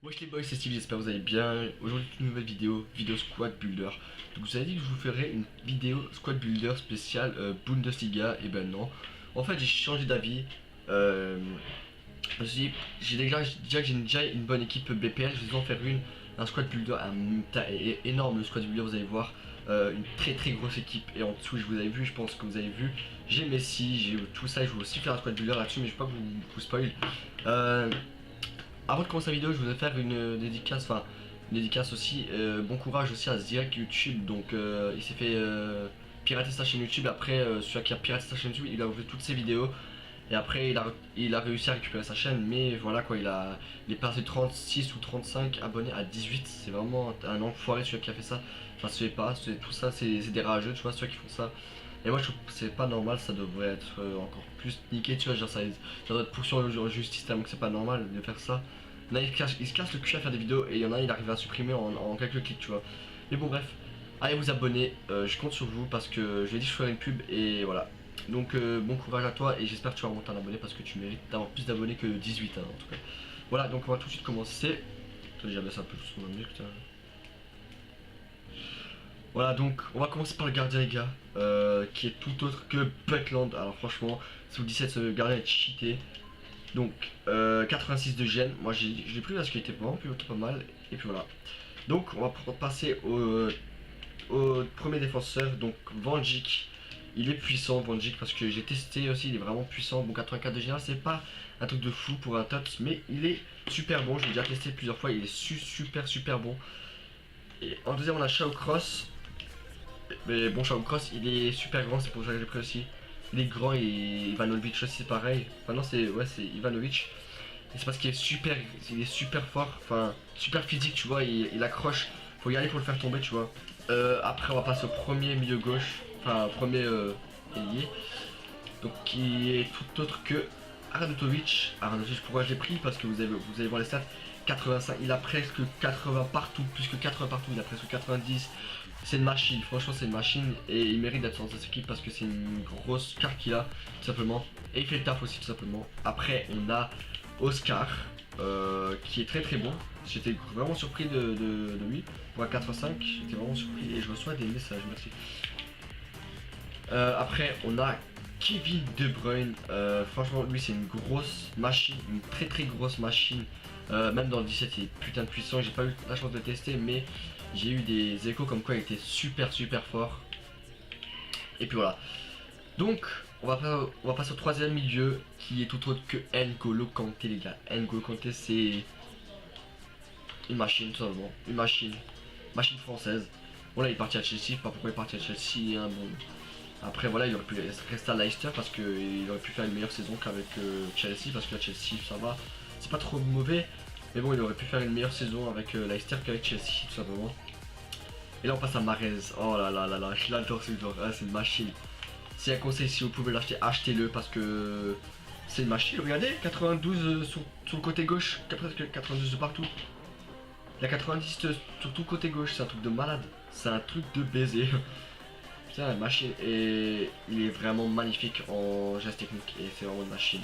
Wesh les boys, c'est Steve, j'espère que vous allez bien. Aujourd'hui une nouvelle vidéo Squad Builder. Donc vous avez dit que je vous ferais une vidéo Squad Builder spéciale Bundesliga. Et ben non, en fait j'ai changé d'avis. Je me suis dit, déjà que j'ai déjà une bonne équipe BPL, je vais en faire un Squad Builder, énorme Squad Builder, vous allez voir. Une très grosse équipe, et en dessous je vous avais vu, je pense que vous avez vu, j'ai Messi, j'ai tout ça, et je vais aussi faire un Squad Builder là-dessus, mais je vais pas vous spoil. Avant de commencer la vidéo, je voudrais faire une dédicace, une dédicace aussi. Bon courage aussi à Zirek YouTube. Donc il s'est fait pirater sa chaîne YouTube. Après, celui qui a piraté sa chaîne YouTube, il a ouvert toutes ses vidéos. Et après, il a réussi à récupérer sa chaîne. Mais voilà quoi, il est passé de 36 ou 35 abonnés à 18. C'est vraiment un enfoiré celui qui a fait ça. Enfin, je sais pas, tout ça, c'est des rageux, tu vois, ceux qui font ça. Et moi je trouve que c'est pas normal, ça devrait être encore plus niqué, tu vois, genre ça doit être poursuivi en justice, donc c'est pas normal de faire ça. Là il se casse le cul à faire des vidéos et il y en a il arrive à supprimer en quelques clics, tu vois. Mais bon bref, allez vous abonner, je compte sur vous parce que je lui ai dit que je ferais une pub et voilà. Donc bon courage à toi et j'espère que tu vas remonter un abonné parce que tu mérites d'avoir plus d'abonnés que 18 hein, en tout cas. Voilà, donc on va tout de suite commencer. J'ai baissé un peu tout mon musique, putain. Voilà, donc on va commencer par le gardien les gars, qui est tout autre que Butland. Alors franchement, si vous dites ce gardien est cheaté. Donc 86 de gêne, moi je l'ai pris parce qu'il était vraiment plutôt pas mal. Et puis voilà. Donc on va passer au premier défenseur, donc Van Dijk. Il est puissant Van Dijk parce que j'ai testé aussi, il est vraiment puissant. Bon 84 de général, c'est pas un truc de fou pour un TOTS, mais il est super bon, je l'ai déjà testé plusieurs fois, il est super bon. Et en deuxième on a Shaw Cross. Mais bon, Shaw Cross il est super grand, c'est pour ça que j'ai pris aussi. Il est grand et Ivanovic aussi c'est pareil. Enfin non c'est Ivanovic. Et c'est parce qu'il est super fort, enfin super physique tu vois, il accroche. Faut y aller pour le faire tomber tu vois. Après on va passer au premier milieu gauche, enfin premier ailier. Donc qui est tout autre que Arnautovic. Arnautovic pourquoi je l'ai pris? Parce que vous allez voir les stats. 85, il a presque 80 partout, plus que 80 partout, il a presque 90. C'est une machine, franchement c'est une machine et il mérite d'être dans cette équipe parce que c'est une grosse carte qu'il a tout simplement. Et il fait le taf aussi tout simplement. Après on a Oscar qui est très bon. J'étais vraiment surpris de lui. Pour un 85, j'étais vraiment surpris et je reçois des messages, merci. Après on a Kevin De Bruyne, franchement lui c'est une grosse machine, une très grosse machine. Même dans le 17 il est putain de puissant, j'ai pas eu la chance de le tester mais j'ai eu des échos comme quoi il était super fort. Et puis voilà. Donc on va passer au troisième milieu qui est tout autre que N'Golo Kanté les gars. N'Golo Kanté c'est une machine tout simplement, une machine française. Bon là il est parti à Chelsea, je sais pas pourquoi il est parti à Chelsea hein, bon. Après voilà il aurait pu rester à Leicester parce qu'il aurait pu faire une meilleure saison qu'avec Chelsea parce que à Chelsea ça va, c'est pas trop mauvais. Mais bon il aurait pu faire une meilleure saison avec Leicester qu'avec Chelsea tout simplement. Et là on passe à Mahrez, oh là là, je l'adore ce joueur, ah, c'est une machine. C'est un conseil si vous pouvez l'acheter, achetez-le parce que c'est une machine, regardez, 92 sur le côté gauche, presque 92 de partout. Il y a 90 sur tout le côté gauche, c'est un truc de malade, c'est un truc de baiser. Putain, la machine, et il est vraiment magnifique en geste technique et c'est vraiment une machine.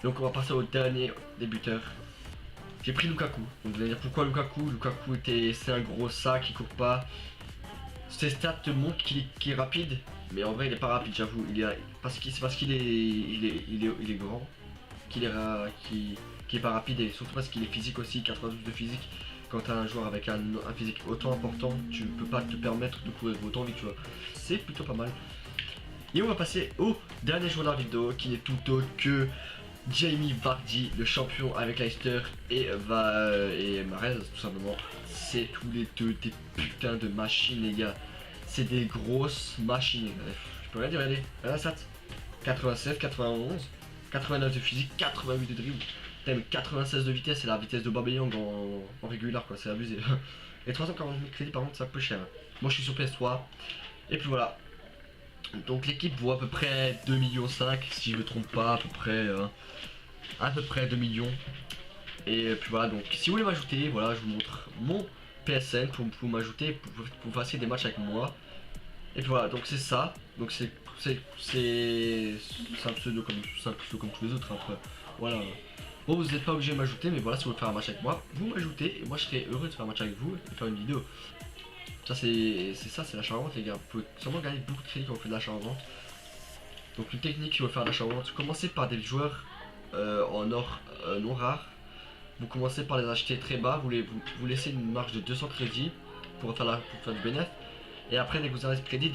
Donc on va passer au dernier débuteur. J'ai pris Lukaku. Donc vous allez dire pourquoi Lukaku? Lukaku c'est un gros sac, il court pas. Ses stats te montrent qu'il est rapide, mais en vrai il est pas rapide j'avoue. C'est parce qu'il est grand qu'il est pas rapide et surtout parce qu'il est physique aussi, 92 de physique. Quand t'as un joueur avec un physique autant important, tu peux pas te permettre de courir autant vite tu vois. C'est plutôt pas mal. Et on va passer au dernier joueur de la vidéo qui n'est tout autre que Jamie Vardy, le champion avec Leicester et Mahrez tout simplement. C'est tous les deux des putains de machines les gars. C'est des grosses machines. Je peux rien dire, regardez, regardez la stat. 87, 91, 89 de physique, 88 de dribble. Même 96 de vitesse, c'est la vitesse de Aubameyang en régulier quoi, c'est abusé. Et 340 000 crédits par contre c'est un peu cher. Moi je suis sur PS3. Et puis voilà. Donc l'équipe vaut à peu près 2,5 millions si je me trompe pas, à peu près 2 millions. Et puis voilà, donc si vous voulez m'ajouter, voilà je vous montre mon PSN pour m'ajouter, pour vous fassiez des matchs avec moi. Et puis voilà, donc c'est ça, donc c'est un pseudo comme tous les autres après. Voilà. Bon, vous n'êtes pas obligé de m'ajouter, mais voilà, si vous voulez faire un match avec moi, vous m'ajoutez et moi je serai heureux de faire un match avec vous et faire une vidéo. Ça, c'est l'achat-vente, les gars. Vous pouvez sûrement gagner beaucoup de crédits quand vous faites de l'achat-vente. Donc, une technique si vous voulez faire de l'achat-vente, commencez par des joueurs en or non rare. Vous commencez par les acheter très bas, vous laissez une marge de 200 crédits pour faire du bénéfice. Et après, dès que vous avez ce crédit,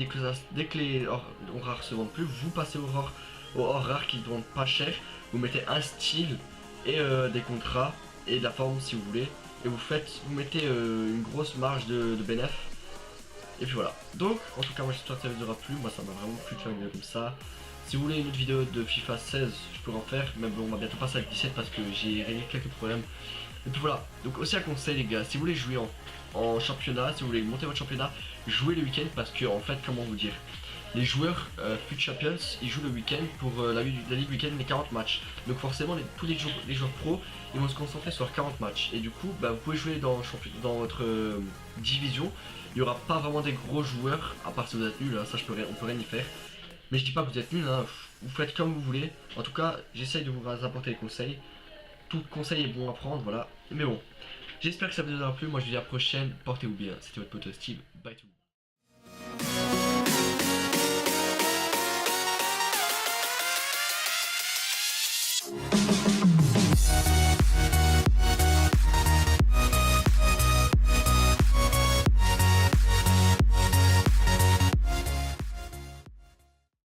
dès que les or rares se vendent plus, vous passez au or rare qui ne vendent pas cher. Vous mettez un style et des contrats et de la forme si vous voulez. Et vous mettez une grosse marge de bénéfice. Et puis voilà. Donc, en tout cas, moi j'espère que ça vous aura plu. Moi, ça m'a vraiment plu de faire une vidéo comme ça. Si vous voulez une autre vidéo de FIFA 16, je pourrais en faire. Mais bon, on va bientôt passer avec 17 parce que j'ai réglé quelques problèmes. Et puis voilà. Donc, aussi un conseil, les gars. Si vous voulez jouer en championnat, si vous voulez monter votre championnat, jouez le week-end parce que, en fait, comment vous dire, les joueurs FUT Champions, ils jouent le week-end pour la Ligue week-end, les 40 matchs. Donc forcément, tous les joueurs pro, ils vont se concentrer sur 40 matchs. Et du coup, bah, vous pouvez jouer dans votre division. Il n'y aura pas vraiment des gros joueurs, à part si vous êtes nul, hein, ça on peut rien y faire. Mais je dis pas que vous êtes nul, hein, vous faites comme vous voulez. En tout cas, j'essaye de vous apporter des conseils. Tout conseil est bon à prendre, voilà. Mais bon, j'espère que ça vous aura plu. Moi, je vous dis à la prochaine. Portez-vous bien. C'était votre pote Steve. Bye tout le monde.